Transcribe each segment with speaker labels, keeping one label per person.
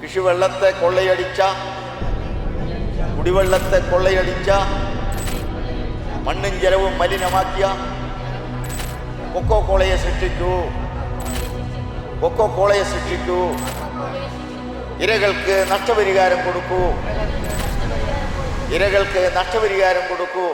Speaker 1: കൃഷിവെള്ളത്തെ കൊള്ളയടിച്ച, കുടിവെള്ളത്തെ കൊള്ളയടിച്ച, മണ്ണും ജലവും മലിനമാക്കിയ cocoa കോളയെ സൃഷ്ടിക്കൂ. Cocoa കോളയെ സൃഷ്ടിക്കൂ. ഇരകൾക്ക് നഷ്ടപരിഹാരം കൊടുക്കൂ. ഇരകൾക്ക് നഷ്ടപരിഹാരം കൊടുക്കൂ.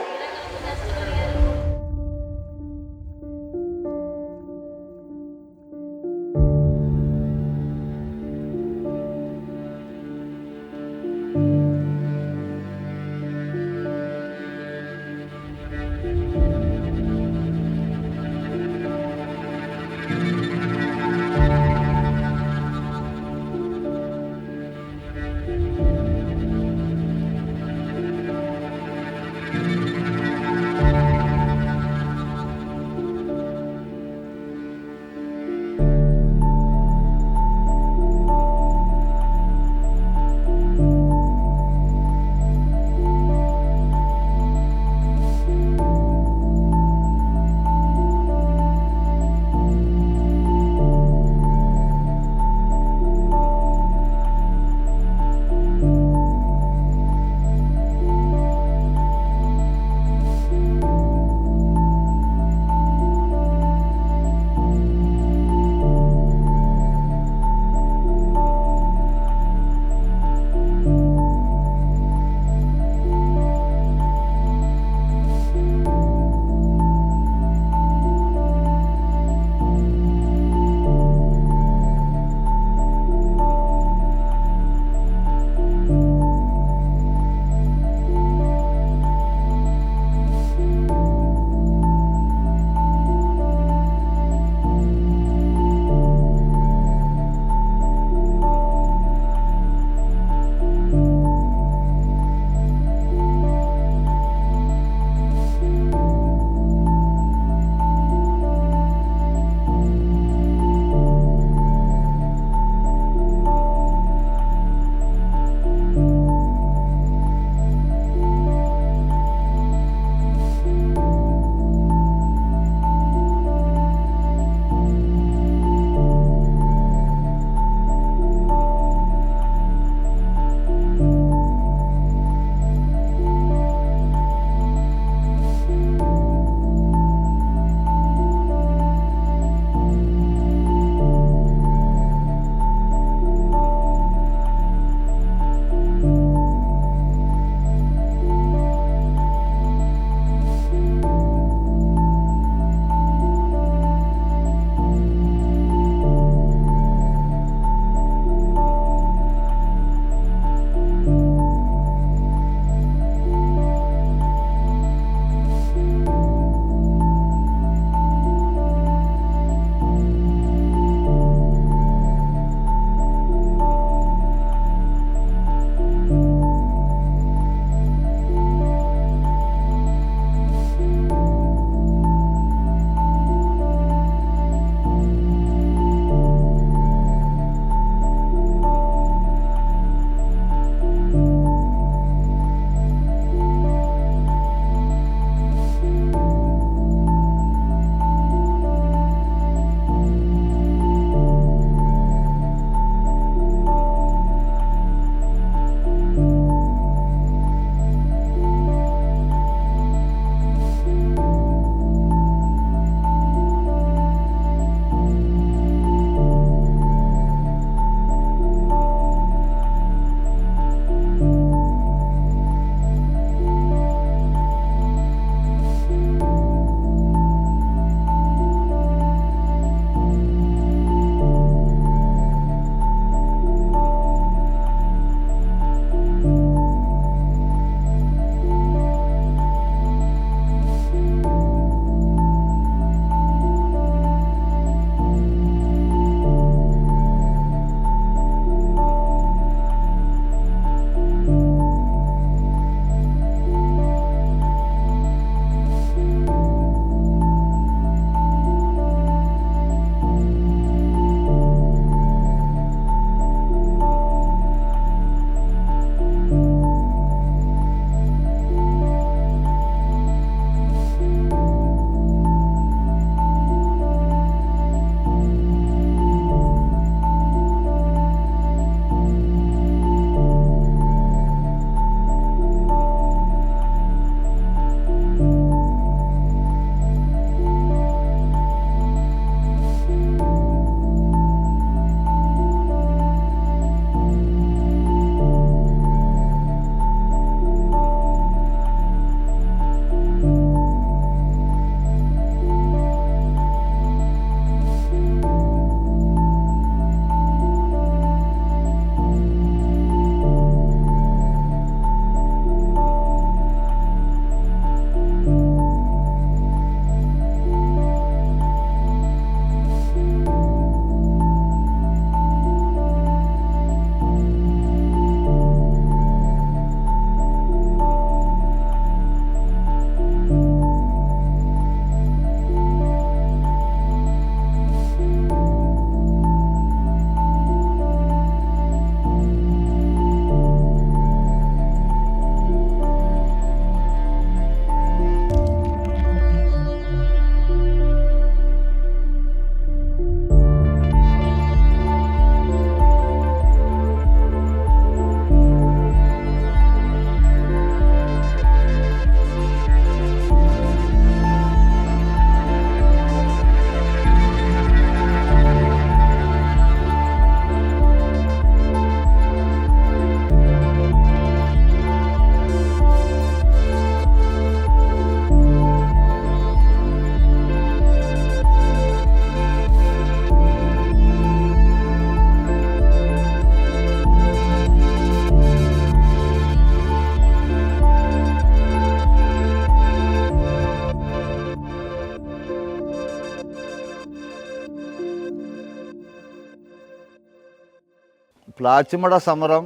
Speaker 2: പ്ലാച്ചിമട സമരം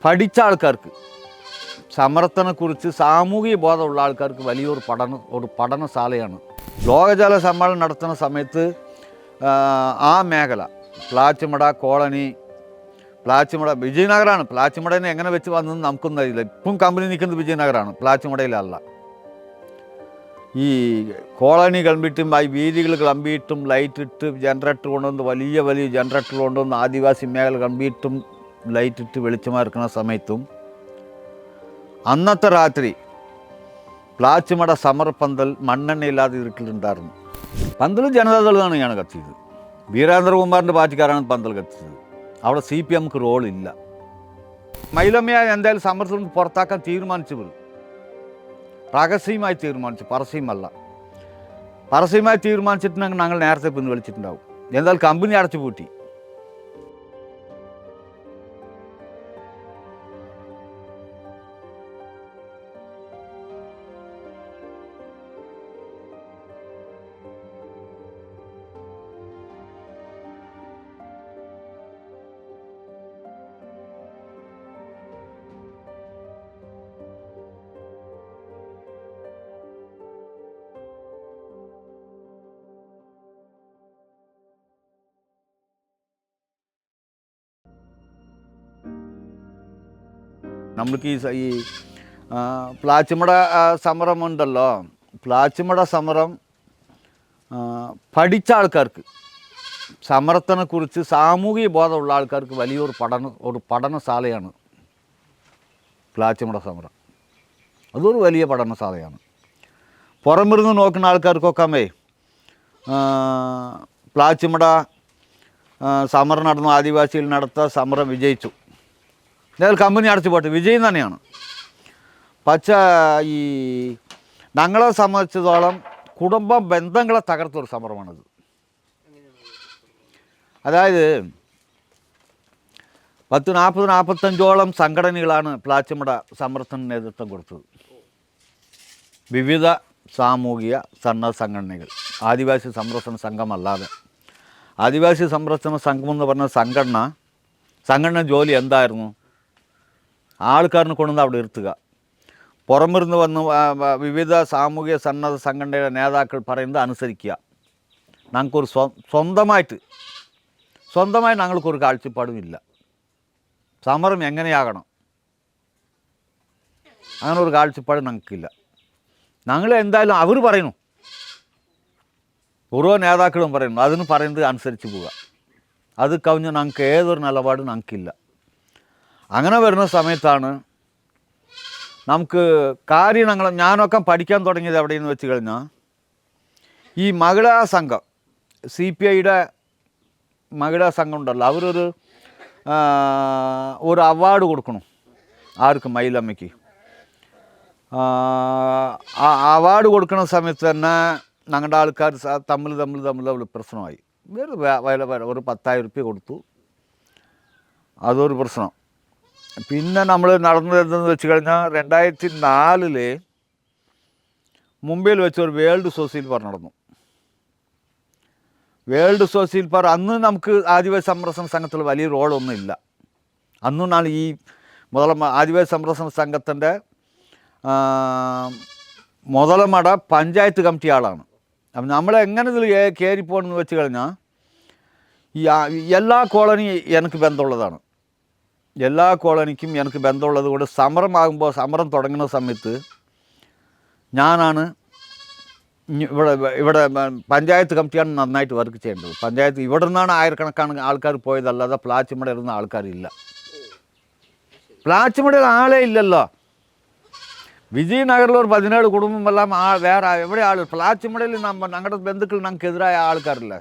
Speaker 2: പഠിച്ച ആൾക്കാർക്ക്, സമരത്തിനെക്കുറിച്ച് സാമൂഹിക ബോധമുള്ള ആൾക്കാർക്ക് വലിയൊരു പഠനശാലയാണ്. ലോകജാല സമ്മേളനം നടത്തുന്ന സമയത്ത് ആ മേഖല പ്ലാച്ചിമട കോളനി, പ്ലാച്ചിമട വിജയനഗരമാണ്. പ്ലാച്ചിമടനെ എങ്ങനെ വെച്ച് വന്നെന്ന് നമുക്കൊന്നും അറിയില്ല. ഇപ്പം കമ്പനി നിൽക്കുന്നത് വിജയനഗരമാണ്, പ്ലാച്ചിമടയിലല്ല. ഈ കോളനി കമ്പിട്ടും ഈ വീതികൾ കമ്പിയിട്ടും ലൈറ്റിട്ട് ജനറേറ്റർ കൊണ്ടുവന്ന് വലിയ വലിയ ജനറേറ്റർ കൊണ്ടുവന്ന് ആദിവാസി മേഖല കമ്പിയിട്ടും ലൈറ്റിട്ട് വെളിച്ചമാർക്കുന്ന സമയത്തും അന്നത്തെ രാത്രി പ്ലാച്ചിമട സമരപ്പന്തൽ മണ്ണെണ്ണയില്ലാതെ ഇരുട്ടിലുണ്ടായിരുന്നു. പന്തൽ ജനതാദളാണ് ഞാൻ കത്തിയത്. വീരേന്ദ്രകുമാറിൻ്റെ പാർട്ടിക്കാരാണ് പന്തൽ കത്തിച്ചത്. അവിടെ CPMക്ക് റോളില്ല. മൈലമ്മയെ എന്തായാലും സമരത്തിൽ നിന്ന് പുറത്താക്കാൻ തീരുമാനിച്ചു വരും. രഹസ്യമായി തീരുമാനിച്ചു, പരസ്യമല്ല. പരസ്യമായി തീരുമാനിച്ചിട്ടുണ്ടെങ്കിൽ ഞങ്ങൾ നേരത്തെ പിൻവലിച്ചിട്ടുണ്ടാവും. എന്തായാലും കമ്പനി അടച്ചു പൂട്ടി. നമ്മൾക്ക് ഈ പ്ലാച്ചിമട സമരമുണ്ടല്ലോ, പ്ലാച്ചിമട സമരം പഠിച്ച ആൾക്കാർക്ക്, സമരത്തിനെക്കുറിച്ച് സാമൂഹിക ബോധമുള്ള ആൾക്കാർക്ക് വലിയൊരു പഠനശാലയാണ് പ്ലാച്ചിമട സമരം. അതൊരു വലിയ പഠനശാലയാണ്. പുറമിരുന്ന് നോക്കുന്ന ആൾക്കാർക്കൊക്കെ പ്ലാച്ചിമട സമരം നടന്നു, ആദിവാസിയിൽ നടത്ത സമരം വിജയിച്ചു. എന്നാൽ കമ്പനി അടച്ചു പോട്ടെ, വിജയം തന്നെയാണ്. പക്ഷേ ഈ ഞങ്ങളെ സംബന്ധിച്ചിടത്തോളം കുടുംബ ബന്ധങ്ങളെ തകർത്തൊരു സമരമാണിത്. അതായത് 40-45ഓളം സംഘടനകളാണ് പ്ലാച്ചിമട സമരത്തിന് നേതൃത്വം കൊടുത്തത്. വിവിധ സാമൂഹിക സന്നദ്ധ സംഘടനകൾ, ആദിവാസി സംരക്ഷണ സംഘമല്ലാതെ. ആദിവാസി സംരക്ഷണ സംഘം എന്ന് പറഞ്ഞ സംഘടന ജോലി എന്തായിരുന്നു? ആൾക്കാരിനെ കൊണ്ടുവന്ന് അവിടെ ഇരുത്തുക. പുറമിരുന്ന് വന്ന് വിവിധ സാമൂഹിക സന്നദ്ധ സംഘടനയുടെ നേതാക്കൾ പറയുന്നത് അനുസരിക്കുക. ഞങ്ങൾക്കൊരു സ്വന്തമായി ഞങ്ങൾക്കൊരു കാഴ്ചപ്പാടും ഇല്ല. സമരം എങ്ങനെയാകണം അങ്ങനെ ഒരു കാഴ്ചപ്പാട് ഞങ്ങൾക്കില്ല. ഞങ്ങൾ എന്തായാലും അവർ പറയുന്നു, ഓരോ നേതാക്കളും പറയുന്നു, അതിന് പറയുന്നത് അനുസരിച്ച് പോവുക. അത് കവിഞ്ഞ് ഞങ്ങൾക്ക് ഏതൊരു നിലപാടും ഞങ്ങൾക്കില്ല. അങ്ങനെ വരുന്ന സമയത്താണ് നമുക്ക് ഞാനൊക്കെ പഠിക്കാൻ തുടങ്ങിയത് എവിടെയെന്ന് വെച്ച് കഴിഞ്ഞാൽ ഈ മഹിളാ സംഘം, CPIയുടെ മഹിളാ സംഘം ഉണ്ടല്ലോ, അവരൊരു അവാർഡ് കൊടുക്കണം. ആർക്ക്? മൈലമ്മയ്ക്ക്. ആ അവാർഡ് കൊടുക്കുന്ന സമയത്ത് തന്നെ ഞങ്ങളുടെ ആൾക്കാർ തമ്മിൽ പ്രശ്നമായി. ഒരു 10,000 രൂപ കൊടുത്തു. അതൊരു പ്രശ്നം. പിന്നെ നമ്മൾ നടന്നു വരുന്നതെന്ന് വെച്ച് കഴിഞ്ഞാൽ 2004 മുംബൈയിൽ വെച്ച് ഒരു വേൾഡ് സോഷ്യൽ ഫെയർ നടന്നു. വേൾഡ് സോഷ്യൽ ഫെയർ അന്ന് നമുക്ക് ആദിവാസി സംരക്ഷണ സംഘത്തിൽ വലിയ റോളൊന്നും ഇല്ല. അന്നാണ് ഈ ആദിവാസി സംരക്ഷണ സംഘത്തിൻ്റെ മുതലമട പഞ്ചായത്ത് കമ്മിറ്റി ആളാണ്. അപ്പം നമ്മളെങ്ങനെ ഇതിൽ കയറിപ്പോകണമെന്ന് വെച്ച് കഴിഞ്ഞാൽ ഈ എല്ലാ കോളനി എനിക്ക് ബന്ധമുള്ളതാണ്. എല്ലാ കോളനിക്കും എനിക്ക് ബന്ധമുള്ളത് കൊണ്ട് സമരം തുടങ്ങുന്ന സമയത്ത് ഞാനാണ് ഇവിടെ പഞ്ചായത്ത് കമ്മിറ്റിയാണ് നന്നായിട്ട് വർക്ക് ചെയ്യേണ്ടത്. പഞ്ചായത്ത് ഇവിടെ നിന്നാണ് ആയിരക്കണക്കാണ് ആൾക്കാർ പോയതല്ലാതെ പ്ലാച്ചിമട ഇരുന്ന ആൾക്കാരില്ല. പ്ലാച്ചിമടയിൽ ആളേ ഇല്ലല്ലോ. വിജയനഗറിൽ ഒരു 17 കുടുംബമെല്ലാം വേറെ എവിടെ പ്ലാച്ചിമടയിൽ ഞങ്ങളുടെ ബന്ധുക്കൾ ഞങ്ങൾക്കെതിരായ ആൾക്കാരില്ല.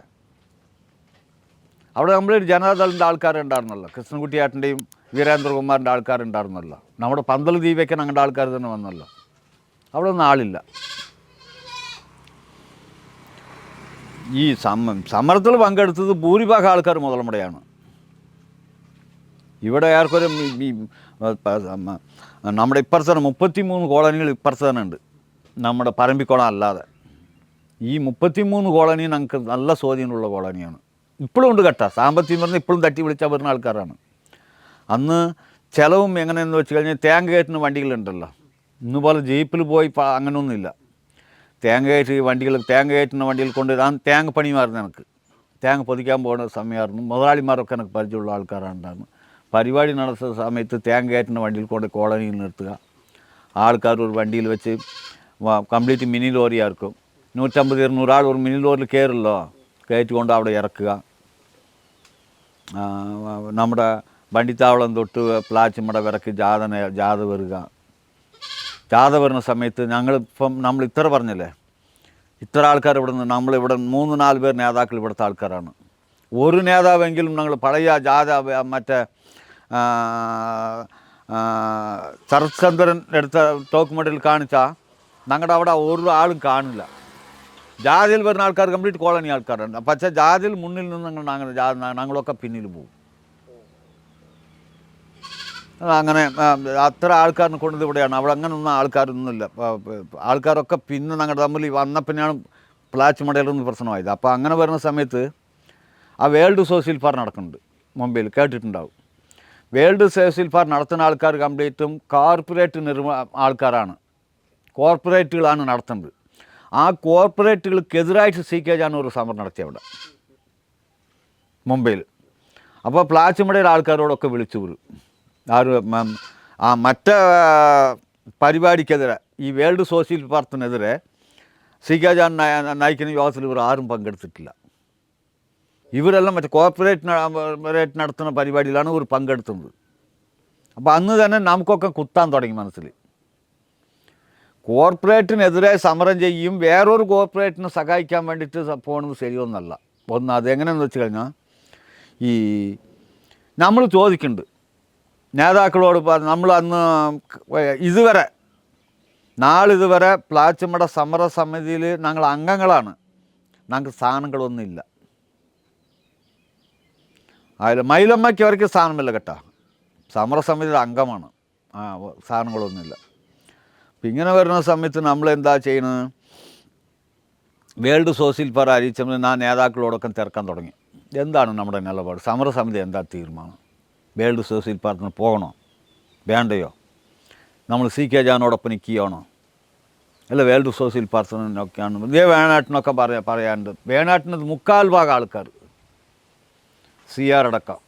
Speaker 2: അവിടെ നമ്മളൊരു ജനതാദളിൻ്റെ ആൾക്കാരുണ്ടായിരുന്നല്ലോ, കൃഷ്ണൻകുട്ടിയേട്ടൻ്റെയും വീരേന്ദ്രകുമാറിൻ്റെ ആൾക്കാരുണ്ടായിരുന്നല്ലോ. നമ്മുടെ പന്തൽ ദീപയ്ക്ക് ഞങ്ങളുടെ ആൾക്കാർ തന്നെ വന്നല്ലോ. അവിടെ ഒന്നും ആളില്ല. ഈ സമരത്തിൽ പങ്കെടുത്തത് ഭൂരിഭാഗം ആൾക്കാർ മുതലമടയാണ്. ഇവിടെ ഏർക്കൊരു നമ്മുടെ ഇപ്പുറത്ത് തന്നെ 33 കോളനികൾ ഇപ്പുറത്ത് തന്നെ ഉണ്ട്, നമ്മുടെ പറമ്പിക്കുളം അല്ലാതെ. ഈ 33 കോളനി ഞങ്ങൾക്ക് നല്ല സ്വാധീനമുള്ള കോളനിയാണ്. ഇപ്പോഴും ഉണ്ട് കേട്ടോ. സാമ്പത്തികം പറഞ്ഞാൽ ഇപ്പോഴും തട്ടി വിളിച്ചാൽ വരുന്ന ആൾക്കാരാണ്. അന്ന് ചിലവും എങ്ങനെയെന്ന് വെച്ച് കഴിഞ്ഞാൽ തേങ്ങ കയറ്റുന്ന വണ്ടികളുണ്ടല്ലോ, ഇന്നുപോലെ ജീപ്പിൽ പോയി അങ്ങനെയൊന്നുമില്ല. തേങ്ങ കയറ്റുന്ന വണ്ടികൾ കൊണ്ട് തേങ്ങ പണിയുമായിരുന്നു. എനിക്ക് തേങ്ങ പൊതിക്കാൻ പോകുന്ന സമയമായിരുന്നു. മുതലാളിമാരൊക്കെ എനിക്ക് പരിചയമുള്ള ആൾക്കാരുണ്ടായിരുന്നു. പരിപാടി നടത്തുന്ന സമയത്ത് തേങ്ങ കയറ്റുന്ന വണ്ടിയിൽ കൊണ്ട് കോളനിയിൽ നിർത്തുക. ആൾക്കാർ ഒരു വണ്ടിയിൽ വെച്ച് കംപ്ലീറ്റ് മിനി ലോറി ആയിരിക്കും. 150-200 ആൾ ഒരു മിനി ലോറിയിൽ കയറുമല്ലോ, കയറ്റിക്കൊണ്ട് അവിടെ ഇറക്കുക. നമ്മുടെ വണ്ടിത്താവളം തൊട്ട് പ്ലാച്ചിമട വിറക്കി ജാഥ വരിക. ജാഥ വരുന്ന സമയത്ത് നമ്മൾ ഇത്ര പറഞ്ഞല്ലേ, ഇത്ര ആൾക്കാർ ഇവിടെ നിന്ന് നമ്മളിവിടെ 3-4 പേർ നേതാക്കൾ ഇവിടുത്തെ ആൾക്കാരാണ്. ഒരു നേതാവെങ്കിലും ഞങ്ങൾ പഴയ ജാഥ മറ്റേ ശരത് ചന്ദ്രൻ എടുത്ത ടോക്കുമടിയിൽ കാണിച്ചാൽ ഞങ്ങളുടെ അവിടെ ഒരു ആളും കാണില്ല. ജാതിയിൽ വരുന്ന ആൾക്കാർ കംപ്ലീറ്റ് കോളനി ആൾക്കാരുണ്ട്. പക്ഷേ ജാതിയിൽ മുന്നിൽ നിന്ന് ഞങ്ങളൊക്കെ പിന്നിൽ പോകും. അങ്ങനെ അത്ര ആൾക്കാരിനെ കൊണ്ടത് ഇവിടെയാണ്. അവിടെ അങ്ങനെ ഒന്നും ആൾക്കാരൊന്നുമില്ല. ആൾക്കാരൊക്കെ പിന്നെ ഞങ്ങളുടെ തമ്മിൽ വന്ന പിന്നെയാണ് പ്ലാച്ചിമടയിലൊന്നും പ്രശ്നമായത്. അപ്പോൾ അങ്ങനെ വരുന്ന സമയത്ത് ആ വേൾഡ് സോഷ്യൽ ഫാർ നടക്കുന്നുണ്ട് മുംബൈയിൽ, കേട്ടിട്ടുണ്ടാവും. വേൾഡ് സോഷ്യൽ ഫാർ നടത്തുന്ന ആൾക്കാർ കംപ്ലീറ്റും കോർപ്പറേറ്റ് ആൾക്കാരാണ്, കോർപ്പറേറ്റുകളാണ് നടത്തുന്നത്. ആ കോർപ്പറേറ്റുകൾക്കെതിരായിട്ട് CK ജാൻ ഒരു സമരം നടത്തി അവിടെ മുംബൈയിൽ. അപ്പോൾ പ്ലാച്ചിമടയിലെ ആൾക്കാരോടൊക്കെ വിളിച്ചു വരും. മറ്റേ പരിപാടിക്കെതിരെ, ഈ വേൾഡ് സോഷ്യൽ പാർട്ടിനെതിരെ CK ജാൻ നയിക്കുന്ന യോഗത്തിൽ ഇവർ ആരും പങ്കെടുത്തിട്ടില്ല. ഇവരെല്ലാം മറ്റേ കോർപ്പറേറ്റ് നടത്തുന്ന പരിപാടിയിലാണ് ഇവർ പങ്കെടുത്തുന്നത്. അപ്പോൾ അന്ന് തന്നെ നമുക്കൊക്കെ കുത്താൻ തുടങ്ങി മനസ്സിൽ. കോർപ്പറേറ്റിനെതിരെ സമരം ചെയ്യും, വേറൊരു കോർപ്പറേറ്റിനെ സഹായിക്കാൻ വേണ്ടിയിട്ട് പോകുന്നത് ശരിയൊന്നല്ല. അതെങ്ങനെയെന്ന് വെച്ച് കഴിഞ്ഞാൽ, ഈ നമ്മൾ ചോദിക്കുന്നുണ്ട് നേതാക്കളോട്, നമ്മൾ അന്ന് നാളിതുവരെ പ്ലാച്ചിമട സമരസമിതിയിൽ ഞങ്ങൾ അംഗങ്ങളാണ്, ഞങ്ങൾക്ക് സ്ഥാനങ്ങളൊന്നുമില്ല. അതിൽ മൈലമ്മയ്ക്ക് അവർക്ക് സ്ഥാനമില്ല കേട്ടോ, സമരസമിതിയുടെ അംഗമാണ്, സ്ഥാനങ്ങളൊന്നുമില്ല. അപ്പം ഇങ്ങനെ വരുന്ന സമയത്ത് നമ്മളെന്താ ചെയ്യുന്നത്, വേൾഡ് സോഷ്യൽ ഫാർ അറിയിച്ചപ്പോൾ ഞാൻ നേതാക്കളോടൊക്കെ തിരക്കാൻ തുടങ്ങി. എന്താണ് നമ്മുടെ നിലപാട്, സമരസമിതി എന്താ തീരുമാനം, വേൾഡ് സോഷ്യൽ ഫാറിന് പോകണോ വേണ്ടയോ, നമ്മൾ CK ജാനോടൊപ്പം നിൽക്കുകയാണോ, അല്ല വേൾഡ് സോഷ്യൽ പാർട്ടിനൊക്കെയാണ്. ഇതേ വേണാട്ടിനൊക്കെ പറയാനുണ്ട്. വേണാട്ടിന് 3/4 ആൾക്കാർ CR അടക്കം,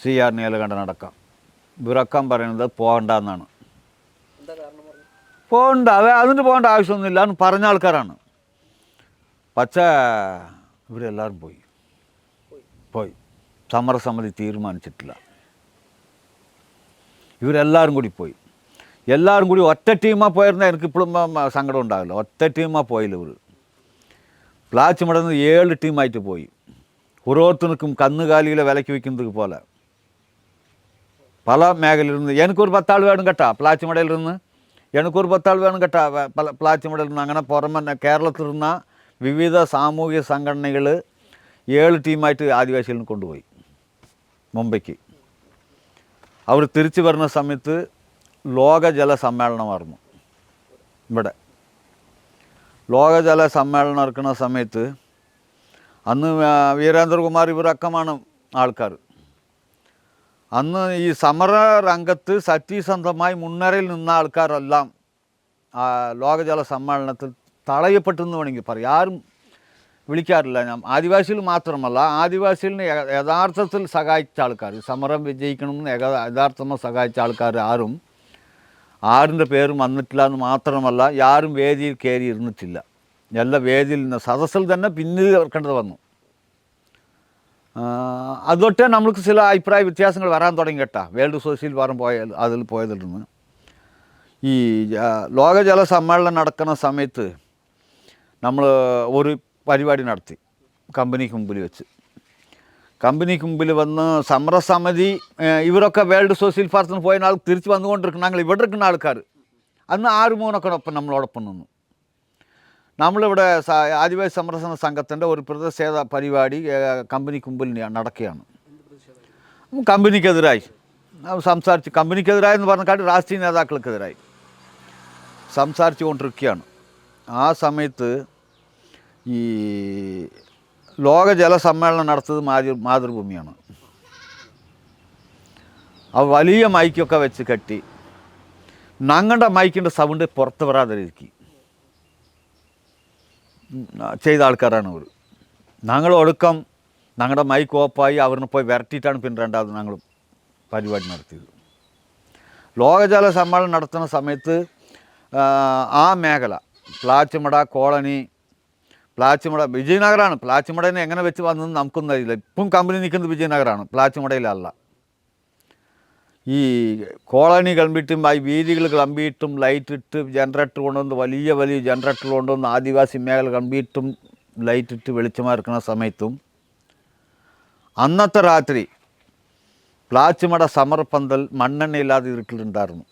Speaker 2: CR നീലകണ്ഠനടക്കം ഇവരൊക്കെ പറയുന്നത് പോകണ്ടെന്നാണ്. അതിന് പോകേണ്ട ആവശ്യമൊന്നുമില്ല എന്ന് പറഞ്ഞ ആൾക്കാരാണ്. പക്ഷേ ഇവരെല്ലാവരും പോയി സമരസമിതി തീരുമാനിച്ചിട്ടില്ല. ഇവരെല്ലാവരും കൂടി പോയി. എല്ലാവരും കൂടി ഒറ്റ ടീமாக പോയിരുന്നാൽ എനിക്കിപ്പോഴും സങ്കടം ഉണ്ടാവില്ല. ഒറ്റ ടീமாக പോയില്ല. ഇവർ പ്ലാച്ചിമടന്ന് 7 ടീമായിട്ട് പോയി. ഓരോരുത്തർക്കും കന്നുകാലികളെ വിലയ്ക്ക് വയ്ക്കുന്നത് പോലെ പല മേഖലയിൽ നിന്ന് എനിക്കൊരു 10 ആൾ വേണം കേട്ടോ, പ്ലാച്ചിമടയിൽ നിന്ന് എനിക്കൊരു 10 ആൾ വേണം കേട്ടോ, പ്ലാച്ചിമടയിൽ നിന്ന്. അങ്ങനെ പുറമെ കേരളത്തിൽ നിന്ന് വിവിധ സാമൂഹിക സംഘടനകൾ 7 ടീമായിട്ട് ആദിവാസികളിൽ നിന്ന് കൊണ്ടുപോയി മുംബൈക്ക്. അവർ തിരിച്ചു വരുന്ന സമയത്ത് ലോക ജല സമ്മേളനമായിരുന്നു ഇവിടെ. ലോക ജല സമ്മേളനം നടക്കുന്ന സമയത്ത് അന്ന് വീരേന്ദ്രകുമാർ ഇവരൊക്കെയാണ് ആൾക്കാർ. അന്ന് ഈ സമര രംഗത്ത് സത്യസന്ധമായി മുൻനിരയിൽ നിന്ന ആൾക്കാരെല്ലാം ലോകജല സമ്മേളനത്തിൽ തടയപ്പെട്ടെന്ന് വേണമെങ്കിൽ പറയും. ആരും വിളിക്കാറില്ല. ഞാൻ ആദിവാസികൾ മാത്രമല്ല, ആദിവാസികളിനെ യഥാർത്ഥത്തിൽ സഹായിച്ച ആൾക്കാർ, സമരം വിജയിക്കണമെന്ന് യഥാർത്ഥമായി സഹായിച്ച ആൾക്കാർ ആരിൻ്റെ പേരും വന്നിട്ടില്ല എന്ന് മാത്രമല്ല, ആരും വേദിയിൽ കയറി ഇരുന്നിട്ടില്ല. എല്ലാ വേദിയിൽ നിന്ന് സദസ്സിൽ തന്നെ പിന്നിൽ വെക്കേണ്ടത് വന്നു. അതൊട്ടേ നമ്മൾക്ക് ചില അഭിപ്രായ വ്യത്യാസങ്ങൾ വരാൻ തുടങ്ങി കേട്ടോ. വേൾഡ് സോഷ്യൽ ഫാറം പോയതിൽ നിന്ന് ഈ ലോകജല സമ്മേളനം നടക്കുന്ന സമയത്ത് നമ്മൾ ഒരു പരിപാടി നടത്തി കമ്പനിക്ക് മുമ്പിൽ വെച്ച്. കമ്പനിക്ക് മുമ്പിൽ വന്ന് സമരസമിതി ഇവരൊക്കെ വേൾഡ് സോഷ്യൽ ഫാറത്തിന് പോയ ആൾ തിരിച്ച് വന്നുകൊണ്ടിരിക്കുന്ന ഞങ്ങൾ ഇവിടെ ഇരിക്കുന്ന ആൾക്കാർ അന്ന് 6-3 നമ്മളോടൊപ്പം നിന്നു. നമ്മളിവിടെ ആദിവാസി സംരക്ഷണ സംഘത്തിൻ്റെ ഒരു പ്രതിഷേധ പരിപാടി കമ്പനിക്ക് മുമ്പിൽ നടക്കുകയാണ്. കമ്പനിക്കെതിരായി സംസാരിച്ച്, കമ്പനിക്കെതിരായെന്ന് പറഞ്ഞാൽ രാഷ്ട്രീയ നേതാക്കൾക്കെതിരായി സംസാരിച്ചു കൊണ്ടിരിക്കുകയാണ്. ആ സമയത്ത് ഈ ലോക ജലസമ്മേളനം നടത്തത് മാതൃഭൂമിയാണ്. അത് വലിയ മൈക്കൊക്കെ വെച്ച് കെട്ടി ഞങ്ങളുടെ മൈക്കിൻ്റെ സൗണ്ട് പുറത്ത് വരാതിരിക്കും ചെയ്ത ആൾക്കാരാണ് അവർ. ഞങ്ങൾ ഒടുക്കം ഞങ്ങളുടെ മൈക്ക് ഓഫായി അവരിനെ പോയി വരട്ടിയിട്ടാണ് പിന്നെ രണ്ടാമത് ഞങ്ങൾ പരിപാടി നടത്തിയത്. ലോകജല സമ്മേളനം നടത്തുന്ന സമയത്ത് ആ മേഖല പ്ലാച്ചിമട കോളനി, പ്ലാച്ചിമട വിജയനഗരമാണ്. പ്ലാച്ചിമടനെ എങ്ങനെ വെച്ച് വന്നതെന്ന് നമുക്കൊന്നും അറിയില്ല. ഇപ്പം കമ്പനി നിൽക്കുന്നത് വിജയനഗരമാണ്, പ്ലാച്ചിമടയിലല്ല. ഈ കോളനി കിളമ്പിയിട്ടും ഈ വീതികൾ കിളമ്പിയിട്ടും ലൈറ്റിട്ട് ജനറേറ്റർ കൊണ്ടുവന്ന് വലിയ വലിയ ജനറേറ്റർ കൊണ്ടുവന്ന് ആദിവാസി മേഖല കിളമ്പിയിട്ടും ലൈറ്റിട്ട് വെളിച്ചമായിരിക്കുന്ന സമയത്തും അന്നത്തെ രാത്രി പ്ലാച്ചിമട സമർപ്പന്തൽ മണ്ണെണ്ണയില്ലാതെ ഇരുട്ടിലുണ്ടായിരുന്നു.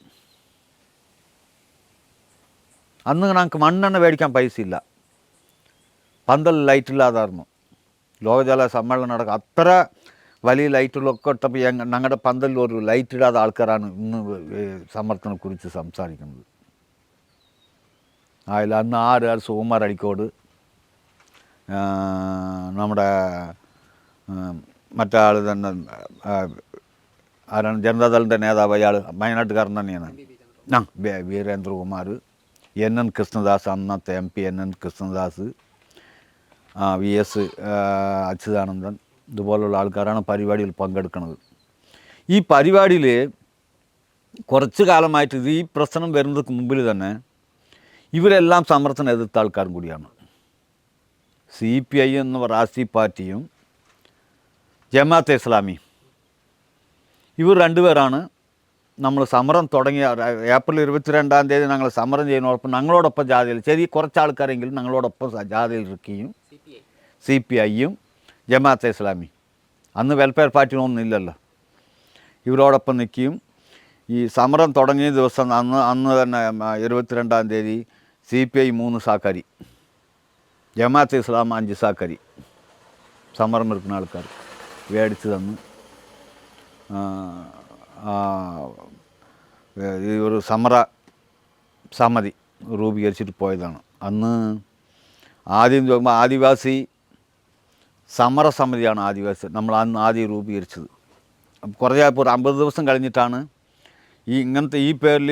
Speaker 2: അന്ന് ഞങ്ങൾക്ക് മണ്ണെണ്ണ മേടിക്കാൻ പൈസ ഇല്ല, പന്തൽ ലൈറ്റില്ലാതായിരുന്നു. ലോകജല സമ്മേളനം നടക്കുക അത്ര വലിയ ലൈറ്റുകളൊക്കെ ഇട്ടപ്പോൾ ഞങ്ങളുടെ പന്തലിൽ ഒരു ലൈറ്റ് ഇടാത്ത ആൾക്കാരാണ് ഇന്ന് സമർത്ഥനെ കുറിച്ച് സംസാരിക്കുന്നത്. അതിൽ അന്ന് ആറ് സുകുമാർ അടിക്കോട്, നമ്മുടെ മറ്റേ ആൾ തന്നെ ആരാണ് ജനതാദളിൻ്റെ നേതാവ്, അയാൾ വയനാട്ടുകാരൻ തന്നെയാണ്. വീരേന്ദ്രകുമാർ, NN കൃഷ്ണദാസ്, അന്നത്തെ MP NN Krishnadas, VS Achuthanandan, ഇതുപോലുള്ള ആൾക്കാരാണ് പരിപാടിയിൽ പങ്കെടുക്കുന്നത്. ഈ പരിപാടിയിൽ കുറച്ച് കാലമായിട്ട് ഈ പ്രശ്നം വരുന്നതിന് മുമ്പിൽ തന്നെ ഇവരെല്ലാം സമർത്ഥനം എതിർത്ത ആൾക്കാരും കൂടിയാണ്. CPI എന്ന രാഷ്ട്രീയ പാർട്ടിയും ജമാഅത്തെ ഇസ്ലാമി, ഇവർ രണ്ടുപേരാണ് നമ്മൾ സമരം തുടങ്ങിയ ഏപ്രിൽ 22-ാം തീയതി ഞങ്ങൾ സമരം ചെയ്യുന്നതോടൊപ്പം ഞങ്ങളോടൊപ്പം ജാഥയിൽ ചെറിയ കുറച്ച് ആൾക്കാരെങ്കിലും ഞങ്ങളോടൊപ്പം ജാഥയിൽ ഇരിക്കുകയും CPIയും ജമാഅത്തെ ഇസ്ലാമി, അന്ന് വെൽഫെയർ പാർട്ടിയൊന്നും ഇല്ലല്ലോ, ഇവരോടൊപ്പം നിൽക്കുകയും ഈ സമരം തുടങ്ങിയ ദിവസം അന്ന് തന്നെ 22-ാം തീയതി CPI 3 സാക്കാരി, ജമാഅത്തെ ഇസ്ലാം 5 സാക്കാരി സമരം എടുക്കുന്ന ആൾക്കാർ മേടിച്ച് തന്ന് ഈ ഒരു സമര സമിതി രൂപീകരിച്ചിട്ട് പോയതാണ്. അന്ന് ആദ്യം നോക്കുമ്പോൾ ആദിവാസി സമരസമിതിയാണ് നമ്മൾ അന്ന് ആദ്യം രൂപീകരിച്ചത്. കുറേ ഇപ്പോൾ 50 ദിവസം കഴിഞ്ഞിട്ടാണ് ഇങ്ങനത്തെ ഈ പേരിൽ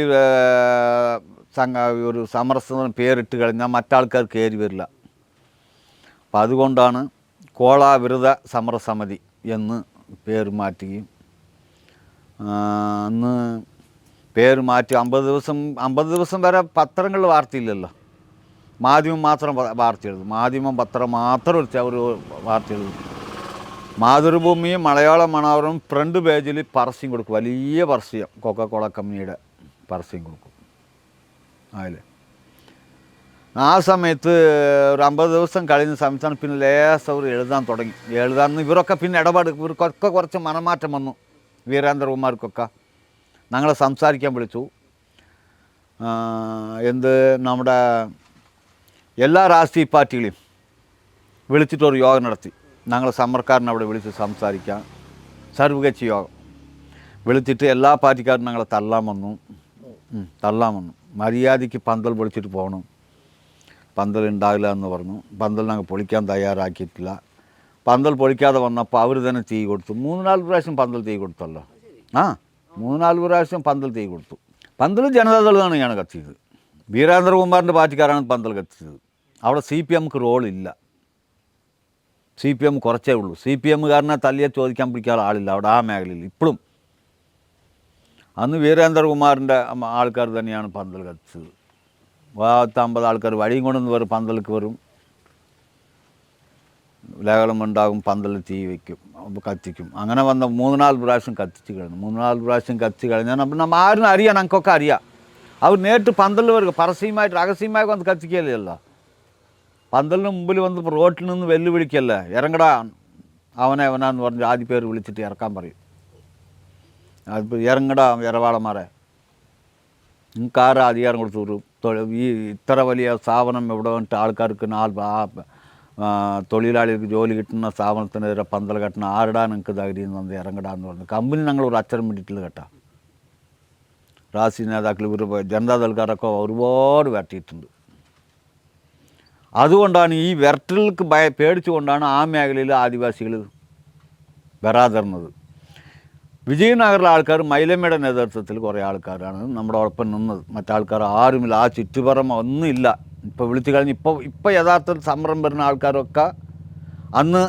Speaker 2: ഒരു സമരസമിതി പേരിട്ട് കഴിഞ്ഞാൽ മറ്റാൾക്കാർ കയറി വരില്ല. അപ്പം അതുകൊണ്ടാണ് കോള വിരുദ്ധ സമരസമിതി എന്ന് പേര് മാറ്റുകയും അന്ന് പേര് മാറ്റി 50 ദിവസം വരെ പത്രങ്ങളിൽ വാർത്തയില്ലല്ലോ, മാധ്യമം മാത്രം വാർത്ത എഴുതും, മാധ്യമം പത്രം മാത്രം ഒരു വാർത്ത എഴുതും. മാതൃഭൂമിയും മലയാള മനോരമയും ഫ്രണ്ട് പേജിൽ പരസ്യം കൊടുക്കും, വലിയ പരസ്യം, കൊക്കക്കോള കമ്പനിയുടെ പരസ്യം കൊടുക്കും അതിൽ. ആ സമയത്ത് ഒരു 50 ദിവസം കഴിഞ്ഞ സമയത്താണ് പിന്നെ ലേശം അവർ എഴുതാൻ തുടങ്ങി. ഇവരൊക്കെ പിന്നെ ഇവർക്കൊക്കെ കുറച്ച് മനമാറ്റം വന്നു. വീരേന്ദ്രകുമാർക്കൊക്കെ ഞങ്ങളെ സംസാരിക്കാൻ വിളിച്ചു. നമ്മുടെ എല്ലാ രാഷ്ട്രീയ പാർട്ടികളെയും വിളിച്ചിട്ടൊരു യോഗം നടത്തി. ഞങ്ങൾ സമരക്കാരനെ അവിടെ വിളിച്ച് സംസാരിക്കാൻ സർവകക്ഷി യോഗം വിളിച്ചിട്ട് എല്ലാ പാർട്ടിക്കാരും ഞങ്ങളെ തള്ളാൻ വന്നു. മര്യാദയ്ക്ക് പന്തൽ പൊളിച്ചിട്ട് പോകണം, പന്തൽ ഉണ്ടാകില്ല എന്ന് പറഞ്ഞു. പന്തൽ ഞങ്ങൾ പൊളിക്കാൻ തയ്യാറാക്കിയിട്ടില്ല. പന്തൽ പൊളിക്കാതെ വന്നപ്പോൾ അവർ തന്നെ തീ കൊടുത്തു. 3-4 പ്രാവശ്യം പന്തൽ തീ കൊടുത്തല്ലോ. 3-4 പ്രാവശ്യം പന്തൽ തീ കൊടുത്തു. പന്തൽ ജനതാദളാണ് ഞാൻ കത്തിയത്, വീരേന്ദ്രകുമാറിൻ്റെ പാർട്ടിക്കാരാണ് പന്തൽ കത്തിച്ചത്. അവിടെ CPMക്ക് റോളില്ല, CPM കുറച്ചേ ഉള്ളൂ. CPMകാരനെ തല്ലിയെ ചോദിക്കാൻ പിടിക്കാൻ ആളില്ല അവിടെ ആ മേഖലയിൽ ഇപ്പോഴും. അന്ന് വീരേന്ദ്രകുമാറിൻ്റെ ആൾക്കാർ തന്നെയാണ് പന്തൽ കത്തിച്ചത്. 50 ആൾക്കാർ വഴിയും കൊണ്ടുവന്ന് വരും, പന്തലിക്ക് വരും, ലഹളമുണ്ടാകും, പന്തൽ തീ വയ്ക്കും, കത്തിക്കും. അങ്ങനെ വന്ന 3-4 പ്രാവശ്യം കത്തിച്ച് കഴിഞ്ഞു. 3-4 പ്രാവശ്യം കത്തിച്ച് കഴിഞ്ഞാൽ നമ്മൾ ആരും അറിയാം, ഞങ്ങൾക്കൊക്കെ അറിയാം. അവർ നേരിട്ട് പന്തലിൽ വരിക, പരസ്യമായിട്ട് രഹസ്യമായി വന്ന് കത്തിക്കുകയല്ലോ. പന്തലിന് മുമ്പിൽ വന്ന് റോട്ടിൽ നിന്ന് വെല്ലുവിളിക്കല്ലേ, ഇറങ്ങടാ അവനാന്ന് പറഞ്ഞ് ആദ്യ പേര് വിളിച്ചിട്ട് ഇറക്കാൻ പറയും. അതിപ്പോൾ ഇറങ്ങടാ ഇറവാളന്മാരെ, നിങ്ങൾക്ക് ആരാ അധികാരം കൊടുത്തു? ഈ ഇത്ര വലിയ സ്ഥാപനം ഇവിടെ വന്നിട്ട് ആൾക്കാർക്ക് തൊഴിലാളികൾക്ക് ജോലി കിട്ടുന്ന സ്ഥാപനത്തിനെതിരെ പന്തൽ കെട്ടണം, ആരിടാൻ നിങ്ങൾക്ക് ധൈര്യം വന്ന് ഇറങ്ങടാന്ന് പറഞ്ഞു. കമ്പനി ഞങ്ങളൊരു അച്ചരം വേണ്ടിയിട്ടില്ല കേട്ടോ. രാഷ്ട്രീയ നേതാക്കൾ ജനതാദൾക്കാരൊക്കെ ഒരുപാട് വെട്ടിയിട്ടുണ്ട്. അതുകൊണ്ടാണ് ഈ വെർട്ടലുകൾക്ക് പേടിച്ചുകൊണ്ടാണ് ആ മേഖലയിൽ ആദിവാസികൾ വരാതിരുന്നത്. വിജയനഗറിലെ ആൾക്കാർ മൈലമ്മയുടെ നേതൃത്വത്തിൽ കുറേ ആൾക്കാരാണ് നമ്മുടെ ഒപ്പം നിന്നത്. മറ്റാൾക്കാർ ആരുമില്ല, ആ ചുറ്റുപുറം ഒന്നുമില്ല. ഇപ്പോൾ വിളിച്ചു കഴിഞ്ഞ് ഇപ്പോൾ യഥാർത്ഥത്തിൽ സമരം വരുന്ന ആൾക്കാരൊക്കെ അന്ന്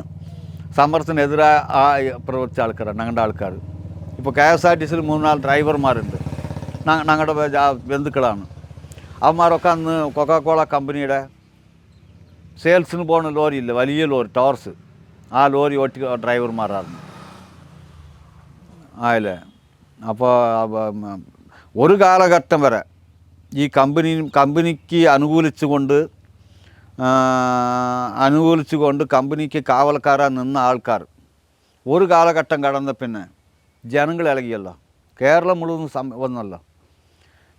Speaker 2: സമരത്തിനെതിരായ പ്രവർത്തിച്ച ആൾക്കാരാണ് ഞങ്ങളുടെ ആൾക്കാർ. ഇപ്പോൾ KSRTCയിൽ 3-4 ഡ്രൈവർമാരുണ്ട്, ഞങ്ങളുടെ ബന്ധുക്കളാണ്. അവന്മാരൊക്കെ അന്ന് കൊക്കക്കോള കമ്പനിയുടെ സെയിൽസിന് പോകുന്ന ലോറിയില്ല, വലിയ ലോറി ടോർസ്, ആ ലോറി ഓട്ടി ഡ്രൈവർമാരായിരുന്നു ആയല്ലേ. അപ്പോൾ ഒരു കാലഘട്ടം വരെ ഈ കമ്പനിക്ക് അനുകൂലിച്ചുകൊണ്ട് കമ്പനിക്ക് കാവൽക്കാരായി നിന്ന ആൾക്കാർ ഒരു കാലഘട്ടം കടന്ന പിന്നെ ജനങ്ങൾ ഇളകിയല്ലോ. കേരളം മുഴുവൻ വന്നല്ലോ.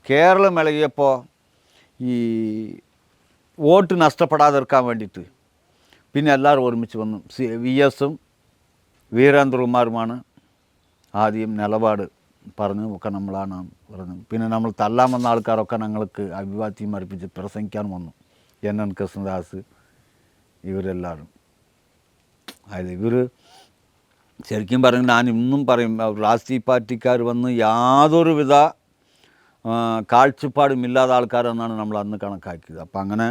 Speaker 2: കേരളം ഇളകിയപ്പോൾ ഈ വോട്ട് നഷ്ടപ്പെടാതിരിക്കാൻ വേണ്ടിയിട്ട് പിന്നെ എല്ലാവരും ഒരുമിച്ച് വന്നു. VS-ഉം വീരേന്ദ്രകുമാറുമാണ് ആദ്യം നിലപാട് പറഞ്ഞു ഒക്കെ നമ്മളാണ് പറഞ്ഞു. പിന്നെ നമ്മൾ തല്ലാൻ വന്ന ആൾക്കാരൊക്കെ ഞങ്ങൾക്ക് അഭിവാദ്യം അർപ്പിച്ച് പ്രസംഗിക്കാൻ വന്നു. NN കൃഷ്ണദാസ് ഇവരെല്ലാവരും. അതായത് ഇവർ ശരിക്കും പറഞ്ഞാൽ ഞാൻ ഇന്നും പറയും, രാഷ്ട്രീയ പാർട്ടിക്കാർ വന്ന് യാതൊരുവിധ കാഴ്ചപ്പാടുമില്ലാത്ത ആൾക്കാരെന്നാണ് നമ്മൾ അന്ന് കണക്കാക്കിയത്. അപ്പം അങ്ങനെ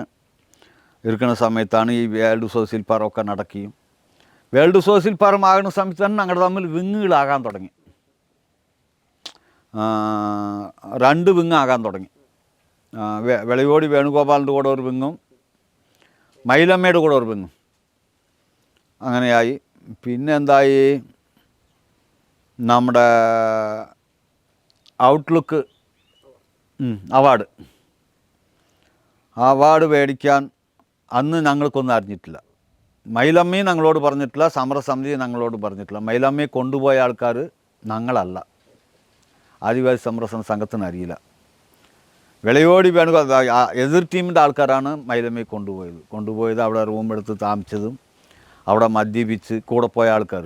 Speaker 2: ഇരിക്കുന്ന സമയത്താണ് ഈ വേൾഡ് സോഷ്യൽ പാർക്കൊക്കെ നടക്കുകയും വേൾഡ് സോഷ്യൽ പാർക്ക് ആകുന്ന സമയത്ത് തന്നെ ഞങ്ങളുടെ തമ്മിൽ വിങ്ങുകളാകാൻ തുടങ്ങി. 2 വിങ്ങാകാൻ തുടങ്ങി. വെളിയോടി വേണുഗോപാലിൻ്റെ കൂടെ ഒരു വിങ്ങും മൈലമ്മയുടെ കൂടെ ഒരു വിങ്ങും അങ്ങനെയായി. പിന്നെ എന്തായി, നമ്മുടെ ഔട്ട്ലുക്ക് അവാർഡ് മേടിക്കാൻ അന്ന് ഞങ്ങൾക്കൊന്നും അറിഞ്ഞിട്ടില്ല. മൈലമ്മയും ഞങ്ങളോട് പറഞ്ഞിട്ടില്ല, സമരസമിതി ഞങ്ങളോട് പറഞ്ഞിട്ടില്ല. മൈലമ്മയെ കൊണ്ടുപോയ ആൾക്കാർ ഞങ്ങളല്ല, ആദിവാസി സംരക്ഷണ സംഘത്തിന് അറിയില്ല. വെളിയോടി വേണുഗോപാൽ എതിർ ടീമിൻ്റെ ആൾക്കാരാണ് മൈലമ്മയെ കൊണ്ടുപോയത്. അവിടെ റൂം എടുത്ത് താമസിച്ചതും അവിടെ മദ്യപിച്ച് കൂടെ പോയ ആൾക്കാർ,